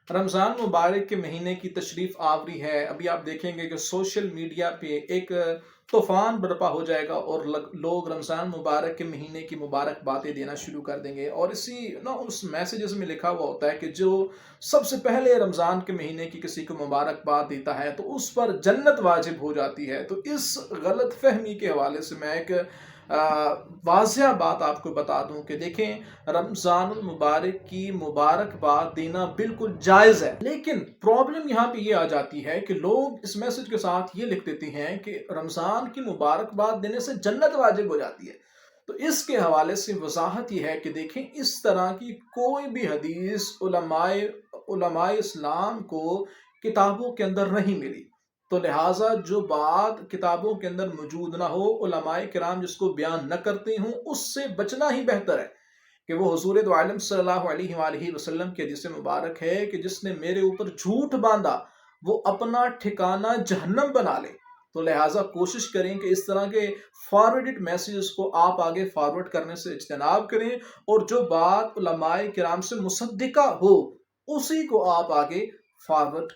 रमज़ान मुबारक के महीने की तशरीफ़ आवरी है। अभी आप देखेंगे कि सोशल मीडिया पे एक तूफ़ान बर्पा हो जाएगा और लोग रमज़ान मुबारक के महीने की मुबारकबादें देना शुरू कर देंगे। और इसी ना उस मैसेजेस में लिखा हुआ होता है कि जो सबसे पहले रमज़ान के महीने की किसी को मुबारकबाद देता है तो उस पर जन्नत वाजिब हो जाती है। तो इस गलत फहमी के हवाले से मैं एक वाज़िया बात आपको बता दूं कि देखें, रमज़ानुल मुबारक की मुबारकबाद देना बिल्कुल जायज़ है, लेकिन प्रॉब्लम यहाँ पे ये आ जाती है कि लोग इस मैसेज के साथ ये लिख देते हैं कि रमज़ान की मुबारकबाद देने से जन्नत वाजिब हो जाती है। तो इसके हवाले से वजाहत ये है कि देखें, इस तरह की कोई भी हदीस उलमाए उलमाए इस्लाम को किताबों के अंदर नहीं मिली। तो लिहाजा जो बात किताबों के अंदर मौजूद ना हो, उलमाए किराम जिसको बयान न करते हों, उससे बचना ही बेहतर है। कि वो हुजूर दो आलम सल्लल्लाहु अलैहि वसल्लम की हदीस मुबारक है कि जिसने मेरे ऊपर झूठ बांधा वो अपना ठिकाना जहन्नम बना ले। तो लिहाजा कोशिश करें कि इस तरह के फॉरवर्डेड मैसेजेस को आप आगे फॉरवर्ड करने से इज्तनाब करें, और जो बात उलमाए किराम से मुसद्दिका हो उसी को आप आगे फॉरवर्ड करें।